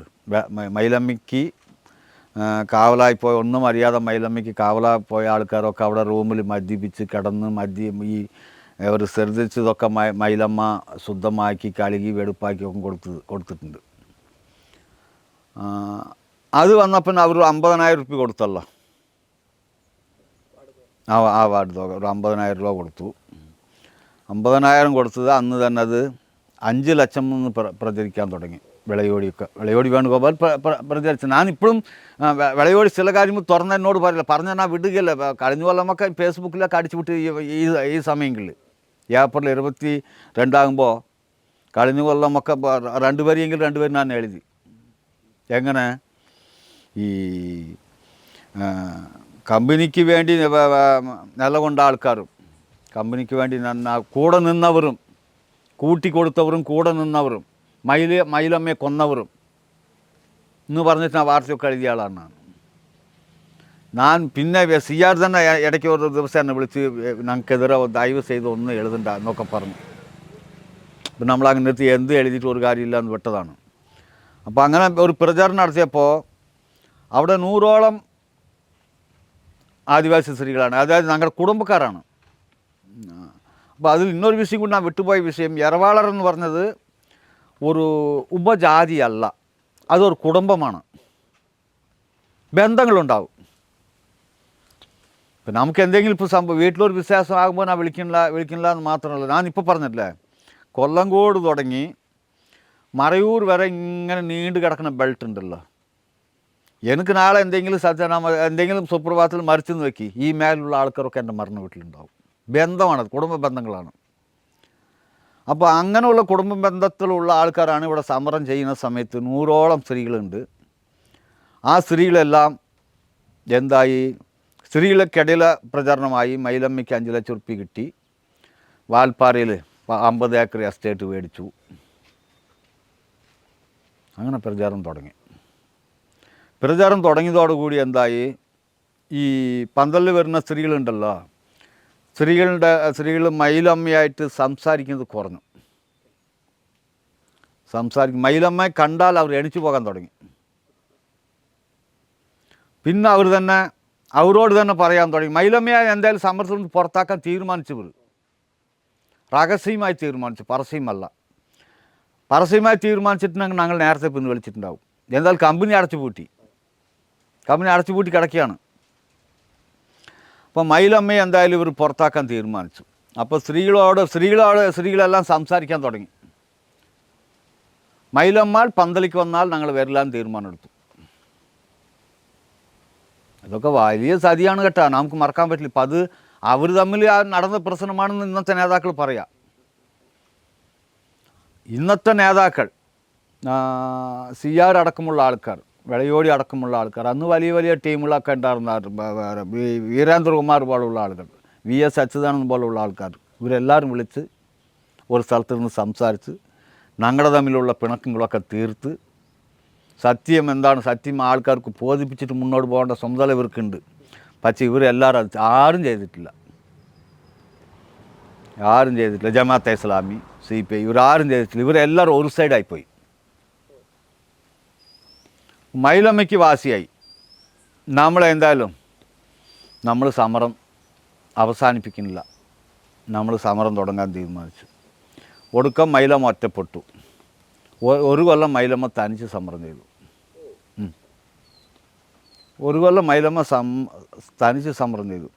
Speaker 2: മൈലമ്മയ്ക്ക് കാവലായി പോയ, ഒന്നും അറിയാതെ മൈലമ്മയ്ക്ക് കാവലായി പോയ ആൾക്കാരൊക്കെ അവിടെ റൂമിൽ മദ്യപിച്ച് കിടന്ന് ഈ അവർ ശ്രദ്ധിച്ചതൊക്കെ മൈലമ്മ ശുദ്ധമാക്കി കഴുകി വെടുപ്പാക്കി ഒക്കെ കൊടുത്തിട്ടുണ്ട്. അത് വന്നപ്പോൾ അവർ 50,000 രൂപ കൊടുത്തല്ലോ. ആ വാർഡ് തുക ഒരു 50,000 രൂപ കൊടുത്തു. 50,000 കൊടുത്തത് അന്ന് തന്നെ അത് 5 ലക്ഷം എന്ന് പ്രചരിക്കാൻ തുടങ്ങി. വെളയോടി വേണുഗോപാൽ പ്രചരിച്ചു. ഞാനിപ്പോഴും വെളയോടി ചില കാര്യങ്ങൾ തുറന്ന് എന്നോട് പറഞ്ഞാൽ ഞാൻ വിടുകയല്ല. കഴിഞ്ഞ കൊല്ലമൊക്കെ ഫേസ്ബുക്കിലൊക്കെ അടിച്ചു വിട്ട് ഈ സമയങ്ങളിൽ ഏപ്രിൽ 22 കഴിഞ്ഞ കൊല്ലമൊക്കെ 2 പേരെങ്കിലും 2 പേര് ഞാൻ എഴുതി. എങ്ങനെ ഈ കമ്പനിക്ക് വേണ്ടി നിലകൊണ്ട ആൾക്കാരും കമ്പനിക്ക് വേണ്ടി കൂടെ നിന്നവരും കൂട്ടിക്കൊടുത്തവരും കൂടെ നിന്നവരും മൈലമ്മയെ കൊന്നവരും എന്ന് പറഞ്ഞിട്ട് ആ വാർത്തയൊക്കെ എഴുതിയ ആളാണ് ഞാൻ. പിന്നെ CR തന്നെ ഇടയ്ക്ക് ഒരു ദിവസം എന്നെ വിളിച്ച് ഞങ്ങൾക്കെതിരെ ദയവ് ചെയ്ത് ഒന്നും എഴുതണ്ട എന്നൊക്കെ പറഞ്ഞു. അപ്പം നമ്മളങ്ങനെ നിർത്തി എന്ത് എഴുതിയിട്ട് ഒരു കാര്യമില്ല എന്ന് വിട്ടതാണ്. അപ്പോൾ അങ്ങനെ ഒരു പ്രചാരണം നടത്തിയപ്പോൾ അവിടെ 100ഓളം ആദിവാസി സ്ത്രീകളാണ്, അതായത് ഞങ്ങളുടെ കുടുംബക്കാരാണ്. അപ്പോൾ അതിൽ ഇന്നൊരു വിഷയം കൂടി ഞാൻ വിട്ടുപോയ വിഷയം, എറവാളർ എന്ന് പറഞ്ഞത് ഒരു ഉപജാതിയല്ല, അതൊരു കുടുംബമാണ്. ബന്ധങ്ങളുണ്ടാവും. ഇപ്പം നമുക്ക് എന്തെങ്കിലും ഇപ്പോൾ വീട്ടിലൊരു വിശ്വാസമാകുമ്പോൾ ഞാൻ വിളിക്കണില്ല എന്ന് മാത്രമല്ല, ഞാനിപ്പോൾ പറഞ്ഞിട്ടില്ലേ, കൊല്ലങ്കോട് തുടങ്ങി മറയൂർ വരെ ഇങ്ങനെ നീണ്ടു കിടക്കുന്ന ബെൽറ്റ് ഉണ്ടല്ലോ. എനിക്ക് നാളെ എന്തെങ്കിലും സുപ്രഭാതത്തിൽ മരിച്ചെന്ന് വെക്കി, ഈ മേലുള്ള ആൾക്കാരൊക്കെ എൻ്റെ മരണ വീട്ടിലുണ്ടാവും. ബന്ധമാണത്, കുടുംബ ബന്ധങ്ങളാണ്. അപ്പോൾ അങ്ങനെയുള്ള കുടുംബ ബന്ധത്തിലുള്ള ആൾക്കാരാണ് ഇവിടെ സമരം ചെയ്യുന്ന സമയത്ത് 100ഓളം സ്ത്രീകളുണ്ട്. ആ സ്ത്രീകളെല്ലാം എന്തായി, സ്ത്രീകൾക്കിടയിലെ പ്രചരണമായി മൈലമ്മയ്ക്ക് 5 ലക്ഷം റുപ്യ കിട്ടി. വാൽപ്പാറയിൽ 50 ഏക്കർ എസ്റ്റേറ്റ് മേടിച്ചു. അങ്ങനെ പ്രചാരണം തുടങ്ങി. പ്രചാരം തുടങ്ങിയതോടുകൂടി എന്തായി, ഈ പന്തലിൽ വരുന്ന സ്ത്രീകളുണ്ടല്ലോ, സ്ത്രീകൾ മൈലമ്മയായിട്ട് സംസാരിക്കുന്നത് കുറഞ്ഞു. മൈലമ്മയെ കണ്ടാൽ അവർ എണിച്ചു പോകാൻ തുടങ്ങി. പിന്നെ അവരോട് തന്നെ പറയാൻ തുടങ്ങി. മൈലമ്മയെ എന്തായാലും സമരത്തിൽ പുറത്താക്കാൻ തീരുമാനിച്ചവർ രഹസ്യമായി തീരുമാനിച്ചു, പരസ്യമല്ല. പരസ്യമായി തീരുമാനിച്ചിട്ടുണ്ടെങ്കിൽ ഞങ്ങൾ നേരത്തെ പിൻവലിച്ചിട്ടുണ്ടാവും. എന്തായാലും കമ്പനി അടച്ചു പൂട്ടി കിടക്കുകയാണ്. അപ്പോൾ മയിലമ്മയെ എന്തായാലും ഇവർ പുറത്താക്കാൻ തീരുമാനിച്ചു. അപ്പോൾ സ്ത്രീകളെല്ലാം സംസാരിക്കാൻ തുടങ്ങി. മയിലമ്മ പന്തലിക്ക് വന്നാൽ ഞങ്ങൾ വരില്ലാന്ന് തീരുമാനമെടുത്തു. ഇതൊക്കെ വലിയ ചതിയാണ് കേട്ടോ, നമുക്ക് മറക്കാൻ പറ്റില്ല. ഇപ്പം അത് അവർ തമ്മിൽ നടന്ന പ്രശ്നമാണെന്ന് ഇന്നത്തെ നേതാക്കൾ പറയാം. ഇന്നത്തെ നേതാക്കൾ CR അടക്കമുള്ള ആൾക്കാർ, വെളയോടി അടക്കമുള്ള ആൾക്കാർ, അന്ന് വലിയ വലിയ ടീമുകളൊക്കെ ഉണ്ടായിരുന്ന വീരേന്ദ്രകുമാർ പോലുള്ള ആളുകൾ, VS അച്യുതാനന്ദൻ പോലുള്ള ആൾക്കാർ, ഇവരെല്ലാവരും വിളിച്ച് ഒരു സ്ഥലത്ത് നിന്ന് സംസാരിച്ച് ഞങ്ങളുടെ തമ്മിലുള്ള പിണക്കങ്ങളൊക്കെ തീർത്ത് സത്യം എന്താണ്, സത്യം ആൾക്കാർക്ക് ബോധിപ്പിച്ചിട്ട് മുന്നോട്ട് പോകേണ്ട ചുമതല ഇവർക്കുണ്ട്. പക്ഷേ ഇവരെല്ലാവരും ആരും ചെയ്തിട്ടില്ല. ജമാഅത്തെ ഇസ്ലാമി, CPI ഇവരാരും ചെയ്തിട്ടില്ല. ഇവരെല്ലാവരും ഒരു സൈഡായിപ്പോയി. മയിലമ്മയ്ക്ക് വാസിയായി. നമ്മളെന്തായാലും നമ്മൾ സമരം അവസാനിപ്പിക്കുന്നില്ല, നമ്മൾ സമരം തുടങ്ങാൻ തീരുമാനിച്ചു. ഒടുക്കം മയിലമ്മ ഒറ്റപ്പെട്ടു. ഒരു കൊല്ലം മയിലമ്മ തനിച്ച് സമരം ചെയ്തു. ഒരു കൊല്ലം മയിലമ്മ തനിച്ച് സമരം ചെയ്തു.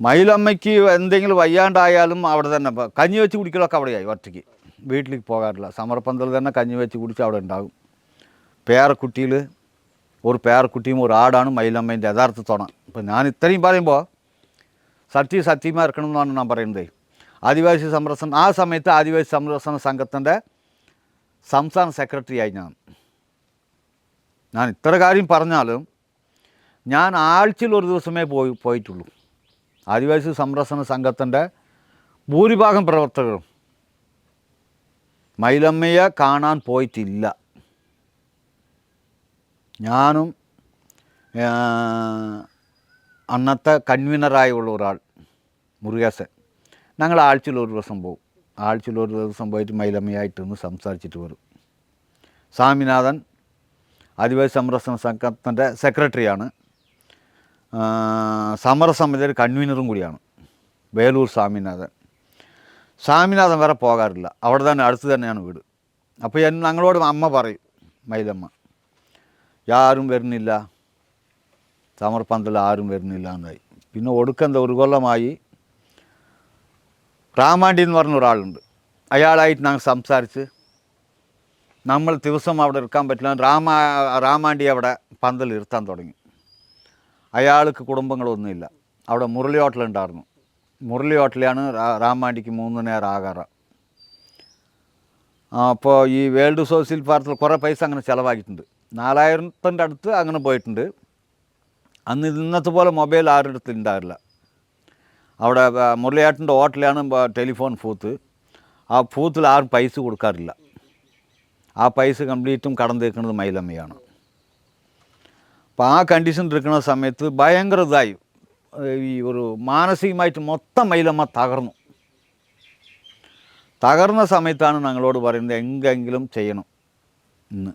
Speaker 2: മയിലമ്മയ്ക്ക് എന്തെങ്കിലും വയ്യാണ്ടായാലും അവിടെ തന്നെ കഞ്ഞി വെച്ച് കുടിക്കലൊക്കെ അവിടെയായി. ഒറ്റയ്ക്ക് വീട്ടിലേക്ക് പോകാറില്ല. സമരപ്പന്തൽ തന്നെ കഞ്ഞി വെച്ച് കുടിച്ച് അവിടെ ഉണ്ടാകും. ഒരു പേരക്കുട്ടിയും ഒരു ആടാണ് മയിലമ്മേൻ്റെ യഥാർത്ഥ തുണ. ഇപ്പം ഞാൻ ഇത്രയും പറയുമ്പോൾ സത്യമായി ഇറക്കണമെന്നാണ് ഞാൻ പറയുന്നത്. ആദിവാസി സംരക്ഷണം, ആ സമയത്ത് ആദിവാസി സംരക്ഷണ സംഘത്തിൻ്റെ സംസ്ഥാന സെക്രട്ടറിയായി ഞാൻ ഇത്ര കാര്യം പറഞ്ഞാലും ഞാൻ ആഴ്ചയിൽ ഒരു ദിവസമേ പോയിട്ടുള്ളൂ. ആദിവാസി സംരക്ഷണ സംഘത്തിൻ്റെ ഭൂരിഭാഗം പ്രവർത്തകരും മയിലമ്മയെ കാണാൻ പോയിട്ടില്ല. ഞാനും അന്നത്തെ കൺവീനറായുള്ള ഒരാൾ മുരുകേശൻ, ഞങ്ങൾ ആഴ്ചയിൽ ഒരു ദിവസം പോകും. ആഴ്ചയിൽ ഒരു ദിവസം പോയിട്ട് മയിലമ്മയായിട്ടൊന്ന് സംസാരിച്ചിട്ട് വരും. സ്വാമിനാഥൻ ആദിവാസി സംരക്ഷണ സംഘത്തിൻ്റെ സെക്രട്ടറിയാണ്, സമരസമിതിയുടെ കൺവീനറും കൂടിയാണ്. വേലൂർ സ്വാമിനാഥൻ വരെ പോകാറില്ല. അവിടെ തന്നെ അടുത്ത് തന്നെയാണ് വീട്. അപ്പോൾ ഞങ്ങളോട് അമ്മ പറയും, മയിലമ്മ ആരും വരുന്നില്ല, സമർപ്പന്തൽ ആരും വരുന്നില്ല എന്നായി. പിന്നെ ഒടുക്കെന്താ ഒരു കൊല്ലമായി രാമാണ്ടി എന്ന് പറഞ്ഞ ഒരാളുണ്ട്, അയാളായിട്ട് ഞങ്ങൾ സംസാരിച്ച് നമ്മൾ ദിവസം അവിടെ ഇരിക്കാൻ പറ്റില്ല, രാമാണ്ടി അവിടെ പന്തൽ ഇരുത്താൻ തുടങ്ങി. അയാൾക്ക് കുടുംബങ്ങളൊന്നുമില്ല. അവിടെ മുരളി ഹോട്ടലുണ്ടായിരുന്നു. മുരളി ഹോട്ടലാണ് രാമാണ്ടിക്ക് 3 നേരം ആകാറ്. അപ്പോൾ ഈ വേൾഡ് സോഷ്യൽ പാർട്ടിൽ കുറേ പൈസ അങ്ങനെ ചിലവാക്കിയിട്ടുണ്ട്. 4000-ൻ്റെ അടുത്ത് അങ്ങനെ പോയിട്ടുണ്ട്. അന്ന് ഇന്നത്തെ പോലെ മൊബൈൽ ആരുടെ അടുത്ത് ഉണ്ടാവില്ല. അവിടെ മുരളിയേട്ടൻ്റെ ഹോട്ടലാണ് ടെലിഫോൺ ബൂത്ത്. ആ ബൂത്തിൽ ആരും പൈസ കൊടുക്കാറില്ല. ആ പൈസ കംപ്ലീറ്റും കടം തീർക്കുന്നത് മയിലമ്മയാണ്. അപ്പോൾ ആ കണ്ടീഷൻ എടുക്കുന്ന സമയത്ത് ഭയങ്കര ഇതായി, ഈ ഒരു മാനസികമായിട്ട് മൊത്തം മയിലമ്മ തകർന്ന സമയത്താണ് ഞങ്ങളോട് പറയുന്നത് എങ്കിലും ചെയ്യണം ഇന്ന്.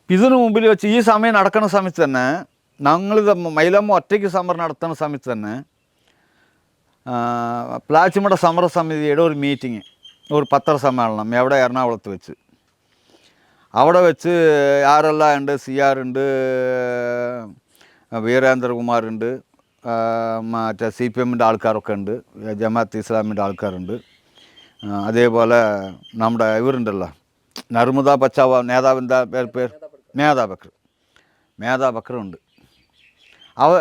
Speaker 2: ഇതിനു മുമ്പിൽ വെച്ച് ഈ സമയം നടക്കുന്ന സമയത്ത് തന്നെ ഞങ്ങളിത് മയിലമ്മ ഒറ്റയ്ക്ക് സമരം നടത്തുന്ന സമയത്ത് തന്നെ പ്ലാച്ചിമട സമരസമിതിയുടെ ഒരു മീറ്റിങ്, ഒരു പത്രസമ്മേളനം എവിടെ എറണാകുളത്ത് വെച്ച്. അവിടെ വെച്ച് ആരെല്ലാം ഉണ്ട്, CR ഉണ്ട്, വീരേന്ദ്രകുമാറുണ്ട്, മറ്റേ CPM-ൻ്റെ ആൾക്കാരൊക്കെ ഉണ്ട്, ജമാഅത്ത് ഇസ്ലാമിൻ്റെ ആൾക്കാരുണ്ട്, അതേപോലെ നമ്മുടെ ഇവരുണ്ടല്ലോ നർമ്മദ പച്ചാവ നേതാവിൻ്റെ പേര് മേധാ ബക്രുണ്ട്.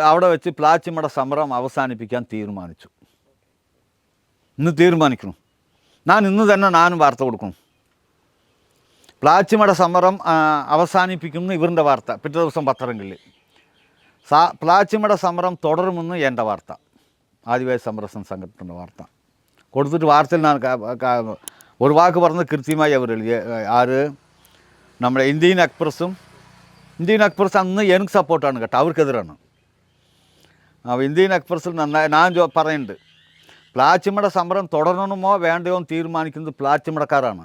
Speaker 2: അവിടെ വെച്ച് പ്ലാച്ചിമട സമരം അവസാനിപ്പിക്കാൻ തീരുമാനിച്ചു. ഇന്ന് തീരുമാനിക്കണം. ഇന്ന് തന്നെ വാർത്ത കൊടുക്കണം. പ്ലാച്ചിമട സമരം അവസാനിപ്പിക്കുന്നു ഇവരുടെ വാർത്ത പിറ്റേ ദിവസം പത്രങ്ങളിൽ. പ്ലാച്ചിമട സമരം തുടരുമെന്ന് എൻ്റെ വാർത്ത, ആദിവാസി സംരക്ഷണ സംഘത്തിൻ്റെ വാർത്ത കൊടുത്തിട്ട് വാർത്തയിൽ ഞാൻ ഒരു വാക്ക് പറഞ്ഞ് കൃത്യമായി അവർ എഴുതി. നമ്മുടെ ഇന്ത്യൻ എക്സ്പ്രസ് അന്ന് എനിക്ക് സപ്പോർട്ടാണ് കേട്ടോ, അവർക്കെതിരാണ്. അപ്പോൾ ഇന്ത്യൻ എക്സ്പ്രസ്സിൽ ഞാൻ പറയുന്നുണ്ട്, പ്ലാച്ചിമട സമരം തുടരണമോ വേണ്ടയോ തീരുമാനിക്കുന്നത് പ്ലാച്ചിമടക്കാരാണ്.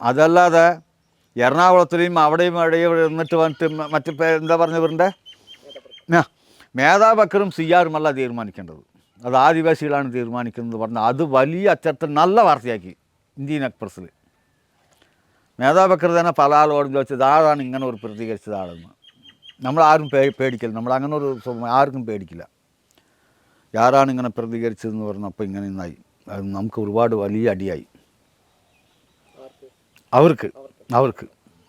Speaker 2: അതല്ലാതെ എറണാകുളത്തിലെയും അവിടെയും ഇരുന്നിട്ട് വന്നിട്ട് മറ്റു എന്താ പറഞ്ഞവരുടെ മേധാബക്കറും സിയാറുമല്ല തീരുമാനിക്കേണ്ടത്, അത് ആദിവാസികളാണ് തീരുമാനിക്കുന്നത് പറഞ്ഞാൽ അത് വലിയ അച്ചടത്തിൽ നല്ല വാർത്തയാക്കി ഇന്ത്യൻ എക്സ്പ്രസ്സിൽ. മേധാബക്കർ തന്നെ പല ആളോടും ചോദിച്ചത് ആരാണ് ഇങ്ങനെ ഒരു പ്രതികരിച്ചത് ആളെന്ന്. നമ്മളാരും പേടിക്കില്ല, നമ്മളങ്ങനെ ഒരു ആർക്കും പേടിക്കില്ല. ആരാണ് ഇങ്ങനെ പ്രതികരിച്ചതെന്ന് പറഞ്ഞപ്പോൾ ഇങ്ങനെ നിന്നായി. അത് നമുക്ക് ഒരുപാട് വലിയ അടിയായി അവർക്ക്.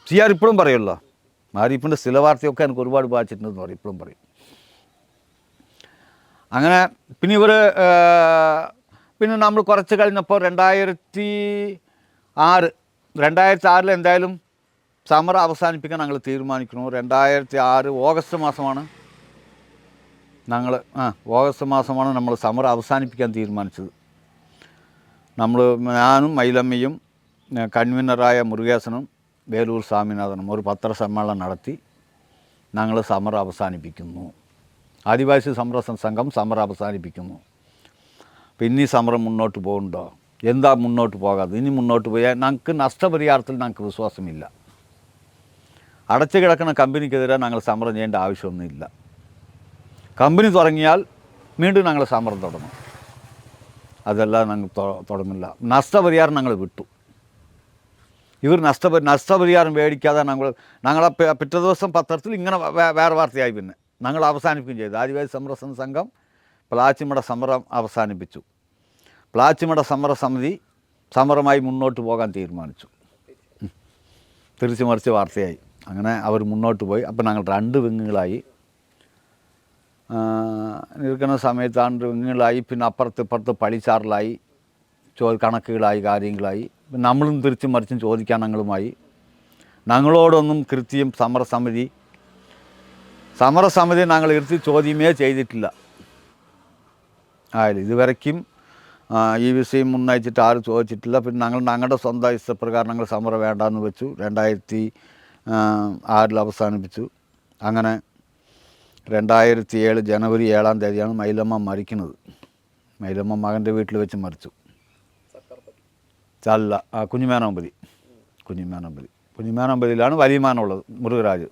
Speaker 2: സിയാർ ഇപ്പോഴും പറയുമല്ലോ, മാരിപ്പിൻ്റെ ചില വാർത്തയൊക്കെ എനിക്ക് ഒരുപാട് ബാധിച്ചിട്ടുണ്ടെന്ന് പറയും, ഇപ്പോഴും പറയും. അങ്ങനെ പിന്നെ നമ്മൾ കുറച്ച് കഴിഞ്ഞപ്പോൾ 2006 എന്തായാലും സമരം അവസാനിപ്പിക്കാൻ ഞങ്ങൾ തീരുമാനിക്കുന്നു. 2006 ഓഗസ്റ്റ് മാസമാണ് നമ്മൾ സമരം അവസാനിപ്പിക്കാൻ തീരുമാനിച്ചത്. ഞാനും മൈലമ്മയും കൺവീനറായ മുരുകേശനും വേലൂർ സ്വാമിനാഥനും ഒരു പത്രസമ്മേളനം നടത്തി ഞങ്ങൾ സമരം അവസാനിപ്പിക്കുന്നു. ആദിവാസി സംരക്ഷണ സംഘം സമരം അവസാനിപ്പിക്കുന്നു. പിന്നെ ഈ സമരം മുന്നോട്ട് പോകുന്നുണ്ടോ? എന്താ മുന്നോട്ട് പോകാതെ? ഇനി മുന്നോട്ട് പോയാൽ ഞങ്ങൾക്ക് നഷ്ടപരിഹാരത്തിൽ ഞങ്ങൾക്ക് വിശ്വാസമില്ല. അടച്ചു കിടക്കുന്ന കമ്പനിക്കെതിരെ ഞങ്ങൾ സമരം ചെയ്യേണ്ട ആവശ്യമൊന്നുമില്ല. കമ്പനി തുടങ്ങിയാൽ വീണ്ടും ഞങ്ങൾ സമരം തുടങ്ങും. അതെല്ലാം ഞങ്ങൾ തുടങ്ങില്ല. നഷ്ടപരിഹാരം ഞങ്ങൾ വിട്ടു. ഇവർ നഷ്ടപരിഹാരം മേടിക്കാതെ ഞങ്ങളെ പിറ്റേ ദിവസം പത്രത്തിൽ ഇങ്ങനെ വേറെ വാർത്തയായി. പിന്നെ ഞങ്ങൾ അവസാനിപ്പിക്കുകയും ചെയ്തു. ആദിവാസി സംരക്ഷണ സംഘം പ്ലാച്ചിമട സമരം അവസാനിപ്പിച്ചു. പ്ലാച്ചിമട സമരസമിതി സമരമായി മുന്നോട്ട് പോകാൻ തീരുമാനിച്ചു. തിരിച്ചു മറിച്ച് വാർത്തയായി. അങ്ങനെ അവർ മുന്നോട്ട് പോയി. അപ്പം ഞങ്ങൾ 2 വിങ്ങുകളായി നിൽക്കുന്ന സമയത്ത് 2 വിങ്ങുകളായി. പിന്നെ അപ്പുറത്ത് പളിച്ചാറിലായി, കണക്കുകളായി, കാര്യങ്ങളായി. നമ്മളും തിരിച്ചും മറിച്ചും ചോദിക്കാൻ ഞങ്ങളുമായി. ഞങ്ങളോടൊന്നും കൃത്യം സമരസമിതി ഞങ്ങൾ ഇരുത്തി ചോദ്യമേ ചെയ്തിട്ടില്ല. ഇതുവരയ്ക്കും ഈ വിഷയം ഉന്നയിച്ചിട്ട് ആരും ചോദിച്ചിട്ടില്ല. പിന്നെ ഞങ്ങളുടെ സ്വന്തം ഇഷ്ടപ്രകാരം ഞങ്ങൾ സമരം വേണ്ടാന്ന് വെച്ചു. 2006 അവസാനിപ്പിച്ചു. അങ്ങനെ 2007 ജനുവരി 7-ാം തീയതിയാണ് മൈലമ്മ മരിക്കുന്നത്. മൈലമ്മ മകൻ്റെ വീട്ടിൽ വെച്ച് മരിച്ചു. കുഞ്ഞിമേനോമ്പതി. കുഞ്ഞിമേനോമ്പതിയിലാണ് വലിയമാനുള്ളത്, മുരുകരാജ്.